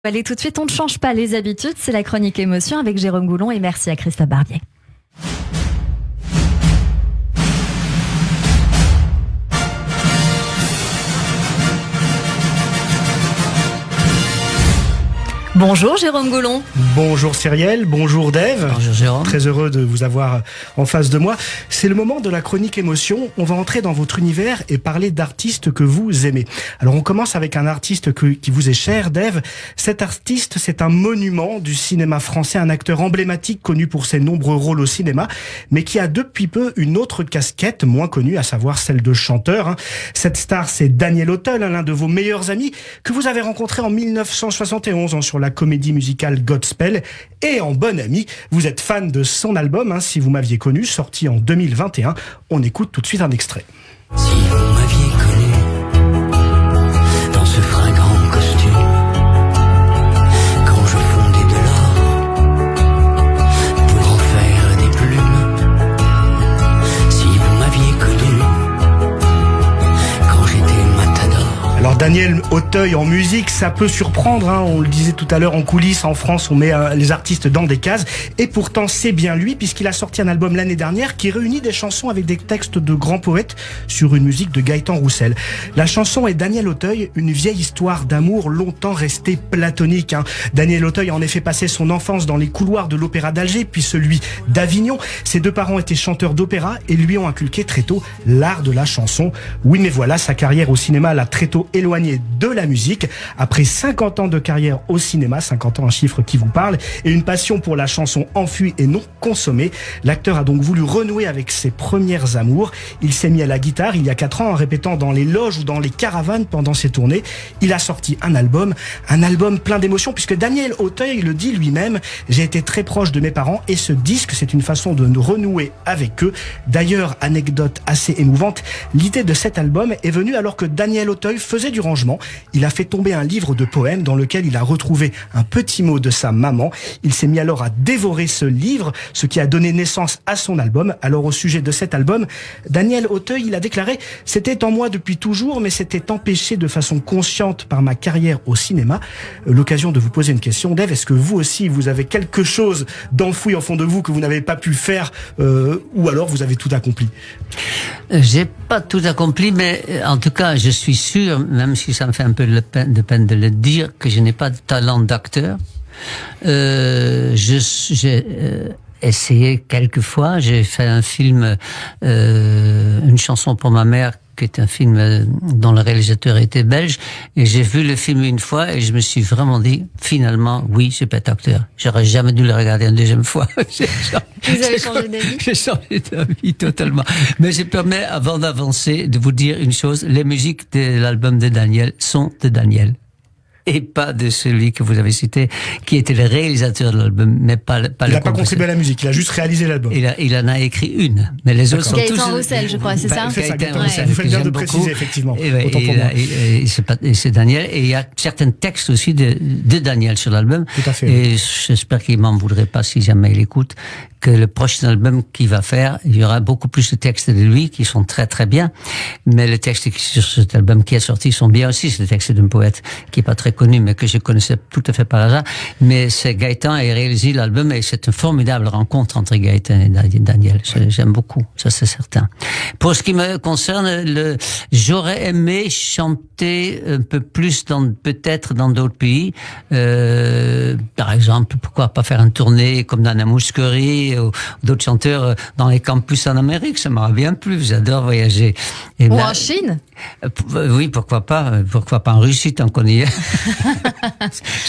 Allez, tout de suite, on ne change pas les habitudes, c'est la chronique émotion avec Jérôme Goulon et merci à Christophe Barbier. Bonjour Jérôme Goulon. Bonjour Cyrielle, bonjour Dave. Bonjour Jérôme. Très heureux de vous avoir en face de moi. C'est le moment de la chronique émotion. On va entrer dans votre univers et parler d'artistes que vous aimez. Alors on commence avec un artiste qui vous est cher, Dave. Cet artiste, c'est un monument du cinéma français, un acteur emblématique connu pour ses nombreux rôles au cinéma, mais qui a depuis peu une autre casquette moins connue, à savoir celle de chanteur. Cette star, c'est Daniel Auteuil, l'un de vos meilleurs amis, que vous avez rencontré en 1971 sur la comédie musicale Godspell, et en bon ami, vous êtes fan de son album, Si vous m'aviez connu, sorti en 2021. On écoute tout de suite un extrait. Si vous m'aviez connu dans ce fringant costume, quand je fondais de l'or pour en faire des plumes, si vous m'aviez connu quand j'étais matador. Alors Daniel Auteuil en musique, ça peut surprendre, on le disait tout à l'heure, en coulisses, en France, on met les artistes dans des cases, et pourtant c'est bien lui, puisqu'il a sorti un album l'année dernière qui réunit des chansons avec des textes de grands poètes sur une musique de Gaëtan Roussel. La chanson est Daniel Auteuil, une vieille histoire d'amour longtemps restée platonique. Daniel Auteuil a en effet passé son enfance dans les couloirs de l'opéra d'Alger, puis celui d'Avignon. Ses deux parents étaient chanteurs d'opéra et lui ont inculqué très tôt l'art de la chanson. Oui, mais voilà, sa carrière au cinéma l'a très tôt éloigné de la musique. Après 50 ans de carrière au cinéma, 50 ans, un chiffre qui vous parle, et une passion pour la chanson enfuie et non consommée, l'acteur a donc voulu renouer avec ses premières amours. Il s'est mis à la guitare il y a 4 ans en répétant dans les loges ou dans les caravanes pendant ses tournées. Il a sorti un album plein d'émotions, puisque Daniel Auteuil le dit lui-même: j'ai été très proche de mes parents et ce disque, c'est une façon de renouer avec eux. D'ailleurs, anecdote assez émouvante, l'idée de cet album est venue alors que Daniel Auteuil faisait du rangement. Il a fait tomber un livre de poèmes dans lequel il a retrouvé un petit mot de sa maman. Il s'est mis alors à dévorer ce livre, ce qui a donné naissance à son album. Alors au sujet de cet album, Daniel Auteuil, il a déclaré: c'était en moi depuis toujours, mais c'était empêché de façon consciente par ma carrière au cinéma. L'occasion de vous poser une question, Dave, est-ce que vous aussi, vous avez quelque chose d'enfoui au fond de vous que vous n'avez pas pu faire, ou alors vous avez tout accompli? J'ai pas tout accompli, mais en tout cas, je suis sûr, même si ça me fait un peu de peine de le dire, que je n'ai pas de talent d'acteur. J'ai essayé quelques fois. J'ai fait un film, une chanson pour ma mère, qui est un film dont le réalisateur était belge, et j'ai vu le film une fois et je me suis vraiment dit, finalement, oui, je peux être acteur. J'aurais jamais dû le regarder une deuxième fois. Vous avez changé d'avis? J'ai changé d'avis totalement. Mais je permets, avant d'avancer, de vous dire une chose: les musiques de l'album de Daniel sont de Daniel, et pas de celui que vous avez cité, qui était le réalisateur de l'album, mais pas le Il n'a pas contribué à la musique, il a juste réalisé l'album. Il en a écrit une, mais les autres sont tous... Gaëtan Roussel, je crois, c'est ça? C'est ça, Gaëtan Roussel, vous faites bien de préciser, effectivement. Autant pour moi. Et c'est Daniel, et il y a certains textes aussi de Daniel sur l'album. Tout à fait. Et j'espère qu'il m'en voudrait pas si jamais il écoute, que le prochain album qu'il va faire, il y aura beaucoup plus de textes de lui qui sont très très bien, mais les textes sur cet album qui est sorti sont bien aussi. C'est le texte d'un poète qui est pas très connu, mais que je connaissais tout à fait par hasard. Mais c'est Gaëtan a réalisé l'album, et c'est une formidable rencontre entre Gaëtan et Daniel. J'aime beaucoup, ça c'est certain. Pour ce qui me concerne, j'aurais aimé chanter un peu plus peut-être dans d'autres pays. Par exemple, pourquoi pas faire une tournée comme Nana Mouskouri ou d'autres chanteurs dans les campus en Amérique, ça m'aurait bien plu. J'adore voyager. Et ou en Chine? Oui, pourquoi pas en Russie tant qu'on y est.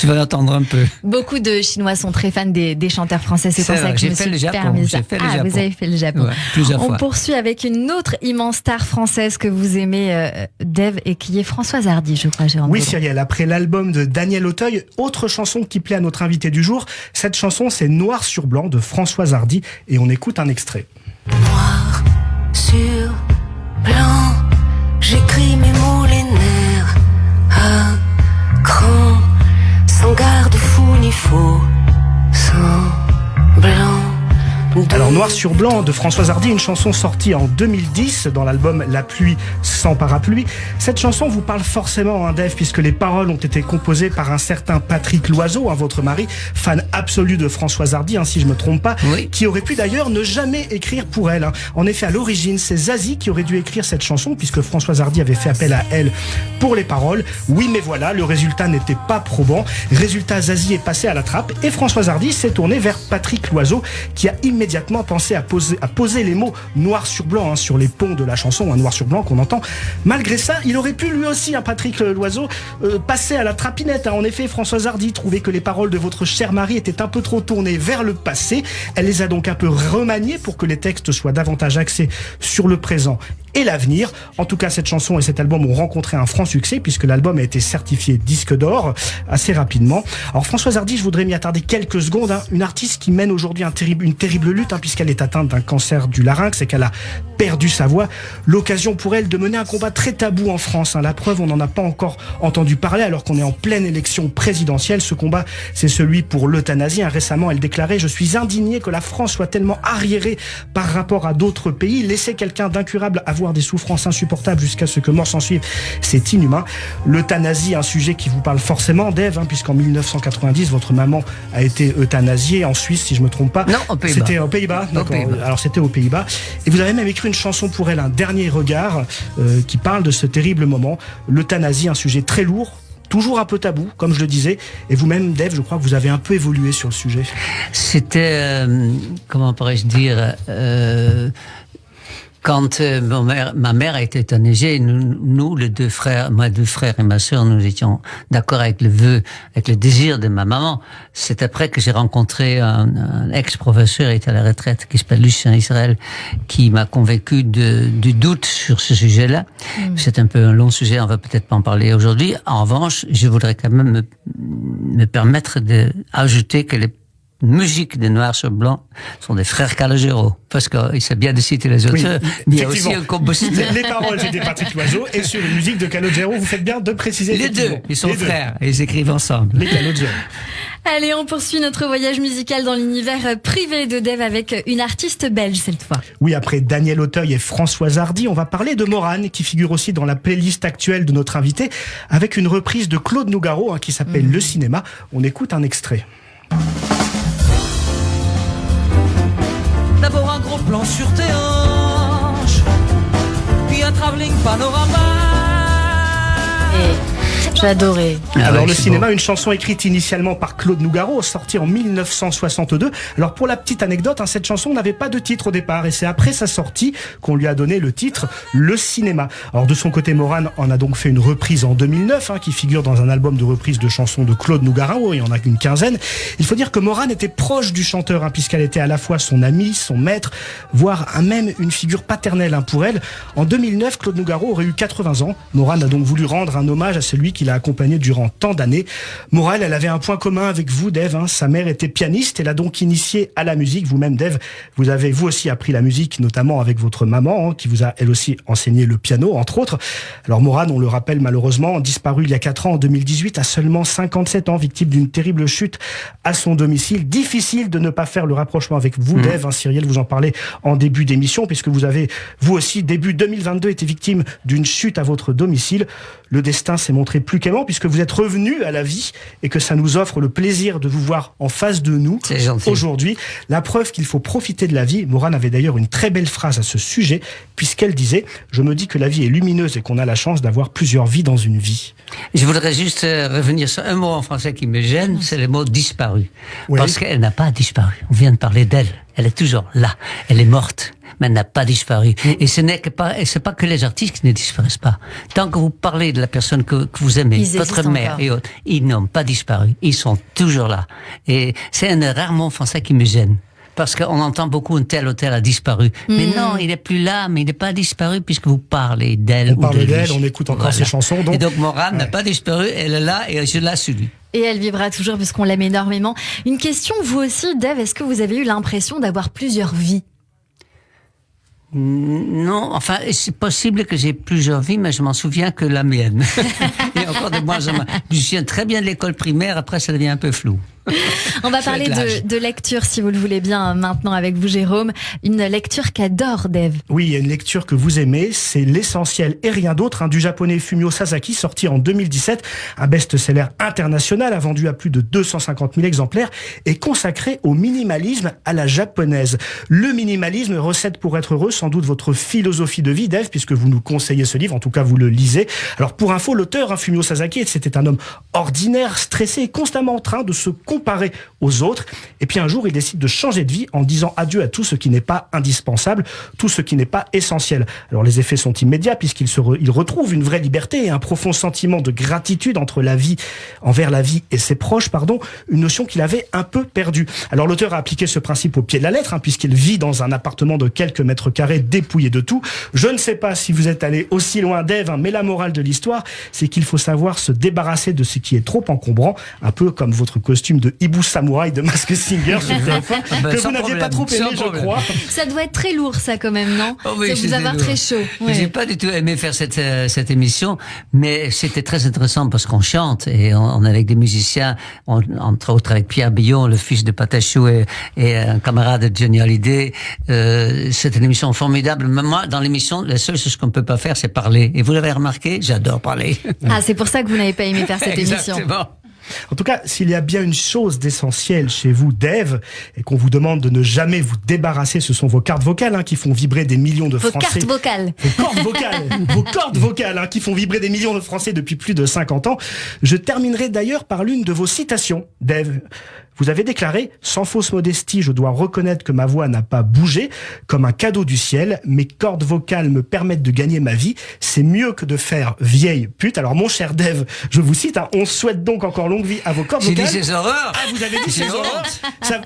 Je vais attendre un peu. Beaucoup de Chinois sont très fans des chanteurs français, c'est pour ça que je me suis permis ça. Vous avez fait le Japon. Ouais, plusieurs fois. On poursuit avec une autre immense star française que vous aimez, Dave, et qui est Françoise Hardy, je crois, Jérôme. Oui, Cyrielle, après l'album de Daniel Auteuil, autre chanson qui plaît à notre invité du jour. Cette chanson, c'est Noir sur blanc de Françoise Hardy, et on écoute un extrait. Noir sur blanc, j'écris mes mots, les nerfs à cran, sans garde-fou ni faux, sans blanc Alors Noir sur blanc de Françoise Hardy, une chanson sortie en 2010 dans l'album La pluie sans parapluie. Cette chanson vous parle forcément, Dave, puisque les paroles ont été composées par un certain Patrick Loiseau, votre mari, fan absolu de Françoise Hardy, si je me trompe pas, oui. Qui aurait pu d'ailleurs ne jamais écrire pour elle. En effet, à l'origine, c'est Zazie qui aurait dû écrire cette chanson, puisque Françoise Hardy avait fait appel à elle pour les paroles. Oui, mais voilà, le résultat n'était pas probant. Résultat, Zazie est passé à la trappe et Françoise Hardy s'est tournée vers Patrick Loiseau, qui a immédiatement pensé à poser les mots noir sur blanc sur les ponts de la chanson, noir sur blanc qu'on entend. Malgré ça, il aurait pu lui aussi, Patrick Loiseau, passer à la trapinette. En effet, Françoise Hardy trouvait que les paroles de votre cher mari étaient un peu trop tournées vers le passé. Elle les a donc un peu remaniées pour que les textes soient davantage axés sur le présent et l'avenir. En tout cas, cette chanson et cet album ont rencontré un franc succès puisque l'album a été certifié disque d'or assez rapidement. Alors Françoise Hardy, je voudrais m'y attarder quelques secondes. Une artiste qui mène aujourd'hui une terrible lutte puisqu'elle est atteinte d'un cancer du larynx et qu'elle a perdu sa voix. L'occasion pour elle de mener un combat très tabou en France. La preuve, on n'en a pas encore entendu parler alors qu'on est en pleine élection présidentielle. Ce combat, c'est celui pour l'euthanasie. Récemment, elle déclarait « Je suis indignée que la France soit tellement arriérée par rapport à d'autres pays. Laisser quelqu'un d'incurable avoir des souffrances insupportables jusqu'à ce que mort s'en suive, c'est inhumain. » L'euthanasie, un sujet qui vous parle forcément, Dave, puisqu'en 1990, votre maman a été euthanasiée en Suisse, si je me trompe pas. Non, aux Pays-Bas. C'était aux Pays-Bas. D'accord. Alors c'était aux Pays-Bas. Et vous avez même écrit une chanson pour elle, Un dernier regard, qui parle de ce terrible moment. L'euthanasie, un sujet très lourd, toujours un peu tabou, comme je le disais. Et vous-même, Dave, je crois que vous avez un peu évolué sur le sujet. C'était, comment pourrais-je dire, quand ma mère a été euthanasiée, nous, les deux frères, moi deux frères et ma sœur, nous étions d'accord avec le vœu, avec le désir de ma maman. C'est après que j'ai rencontré un ex-professeur, il était à la retraite, qui s'appelle Lucien Israël, qui m'a convaincu du doute sur ce sujet-là. C'est un peu un long sujet, on va peut-être pas en parler aujourd'hui. En revanche, je voudrais quand même me permettre d'ajouter que les musique de Noir sur Blanc sont des frères Calogero. Parce qu'il s'est bien de citer les auteurs, mais il y a aussi un compositeur. Les paroles, c'était Patrick Loiseau, et sur une musique de Calogero, vous faites bien de préciser. Les deux, ils sont frères, et ils écrivent ensemble. Les Calogero. Allez, on poursuit notre voyage musical dans l'univers privé de Dave avec une artiste belge cette fois. Oui, après Daniel Auteuil et Françoise Hardy, on va parler de Morane, qui figure aussi dans la playlist actuelle de notre invité, avec une reprise de Claude Nougaro, qui s'appelle Le Cinéma. On écoute un extrait. D'abord un gros plan sur tes hanches, puis un travelling panorama. J'ai adoré. Alors le cinéma, une chanson écrite initialement par Claude Nougaro, sortie en 1962. Alors pour la petite anecdote, cette chanson n'avait pas de titre au départ et c'est après sa sortie qu'on lui a donné le titre Le Cinéma. Alors de son côté, Morane en a donc fait une reprise en 2009 qui figure dans un album de reprise de chansons de Claude Nougaro, il y en a qu'une quinzaine. Il faut dire que Morane était proche du chanteur puisqu'elle était à la fois son amie, son maître, voire même une figure paternelle pour elle. En 2009, Claude Nougaro aurait eu 80 ans. Morane a donc voulu rendre un hommage à celui qui l'a accompagné durant tant d'années. Morane, elle avait un point commun avec vous, Dave. Sa mère était pianiste, elle a donc initié à la musique. Vous-même, Dave, vous avez vous aussi appris la musique, notamment avec votre maman, qui vous a elle aussi enseigné le piano, entre autres. Alors Morane, on le rappelle malheureusement, disparu il y a 4 ans, en 2018, à seulement 57 ans, victime d'une terrible chute à son domicile. Difficile de ne pas faire le rapprochement avec vous, Dave. Cyrielle, vous en parlez en début d'émission, puisque vous avez, vous aussi, début 2022, été victime d'une chute à votre domicile. Le destin s'est montré plus qu'aimant puisque vous êtes revenu à la vie et que ça nous offre le plaisir de vous voir en face de nous aujourd'hui. La preuve qu'il faut profiter de la vie. Morane avait d'ailleurs une très belle phrase à ce sujet puisqu'elle disait « Je me dis que la vie est lumineuse et qu'on a la chance d'avoir plusieurs vies dans une vie. » Je voudrais juste revenir sur un mot en français qui me gêne, c'est le mot disparu. Oui. Parce qu'elle n'a pas disparu. On vient de parler d'elle. Elle est toujours là. Elle est morte. Mais elle n'a pas disparu. Et c'est pas que les artistes qui ne disparaissent pas. Tant que vous parlez de la personne que vous aimez, votre mère et autres, ils n'ont pas disparu. Ils sont toujours là. Et c'est un rare mot français qui me gêne. Parce qu'on entend beaucoup un tel ou tel a disparu. Mais non, il n'est plus là, mais il n'est pas disparu puisque vous parlez d'elle. On parle d'elle, on écoute encore ses chansons. Donc... Et donc Morane n'a pas disparu, elle est là et je l'ai su lui. Et elle vivra toujours puisqu'on l'aime énormément. Une question, vous aussi, Dave, est-ce que vous avez eu l'impression d'avoir plusieurs vies ? Non, enfin, c'est possible que j'ai plusieurs vies, mais je m'en souviens que la mienne. Et encore de moins en moins. Je me souviens très bien de l'école primaire, après ça devient un peu flou. On va parler de lecture, si vous le voulez bien, maintenant avec vous, Jérôme. Une lecture qu'adore Dave. Oui, il y a une lecture que vous aimez, c'est L'essentiel et rien d'autre, du japonais Fumio Sasaki, sorti en 2017. Un best-seller international, a vendu à plus de 250 000 exemplaires et consacré au minimalisme à la japonaise. Le minimalisme, recette pour être heureux, sans doute votre philosophie de vie, Dave, puisque vous nous conseillez ce livre, en tout cas vous le lisez. Alors pour info, l'auteur, Fumio Sasaki, c'était un homme ordinaire, stressé et constamment en train de se comparer aux autres. Et puis un jour, il décide de changer de vie en disant adieu à tout ce qui n'est pas indispensable, tout ce qui n'est pas essentiel. Alors les effets sont immédiats puisqu'il il retrouve une vraie liberté et un profond sentiment de gratitude envers la vie et ses proches, une notion qu'il avait un peu perdue. Alors l'auteur a appliqué ce principe au pied de la lettre, puisqu'il vit dans un appartement de quelques mètres carrés dépouillé de tout. Je ne sais pas si vous êtes allé aussi loin, Dave, mais la morale de l'histoire, c'est qu'il faut savoir se débarrasser de ce qui est trop encombrant, un peu comme votre costume de hibou samouraï de Masked Singer sur TF1, que vous n'aviez pas trop aimé, je crois. Ça doit être très lourd, ça, quand même, non? Oh oui, ça vous avoir très chaud. Ouais. J'ai pas du tout aimé faire cette émission, mais c'était très intéressant parce qu'on chante et on est avec des musiciens, entre autres avec Pierre Billon, le fils de Patachou et un camarade de Johnny Hallyday. C'est une émission formidable. Mais moi, dans l'émission, la seule chose qu'on peut pas faire, c'est parler. Et vous l'avez remarqué, j'adore parler. Ah, c'est pour ça que vous n'avez pas aimé faire cette émission. Exactement. En tout cas, s'il y a bien une chose d'essentielle chez vous, Dave, et qu'on vous demande de ne jamais vous débarrasser, ce sont vos cartes vocales qui font vibrer des millions de Français. Vos cartes vocales. Vos cordes vocales. Vos cordes vocales qui font vibrer des millions de Français depuis plus de 50 ans. Je terminerai d'ailleurs par l'une de vos citations, Dave. Vous avez déclaré « Sans fausse modestie, je dois reconnaître que ma voix n'a pas bougé. Comme un cadeau du ciel, mes cordes vocales me permettent de gagner ma vie. C'est mieux que de faire vieille pute. » Alors mon cher Dave, je vous cite, on souhaite donc encore longue vie à vos cordes vocales. J'ai dit ces horreurs. Ah, vous avez dit ces horreurs.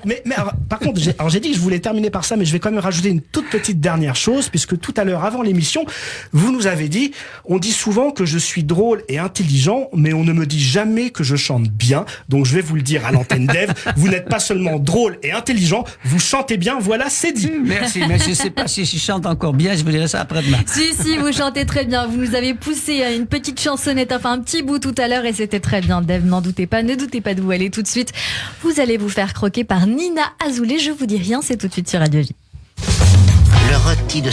Mais alors, par contre, j'ai dit que je voulais terminer par ça, mais je vais quand même rajouter une toute petite dernière chose, puisque tout à l'heure, avant l'émission, vous nous avez dit, on dit souvent que je suis drôle et intelligent, mais on ne me dit jamais que je chante bien. Donc je vais vous le dire à l'antenne, Dave. Vous n'êtes pas seulement drôle et intelligent, vous chantez bien, voilà, c'est dit. Merci, mais je ne sais pas si je chante encore bien, je vous dirai ça après-demain. Si, vous chantez très bien. Vous nous avez poussé une petite chansonnette, enfin un petit bout tout à l'heure et c'était très bien, Dave, n'en doutez pas, ne doutez pas de vous aller tout de suite. Vous allez vous faire croquer par Nina Azoulay, je vous dis rien, c'est tout de suite sur Radio J. Le rôti de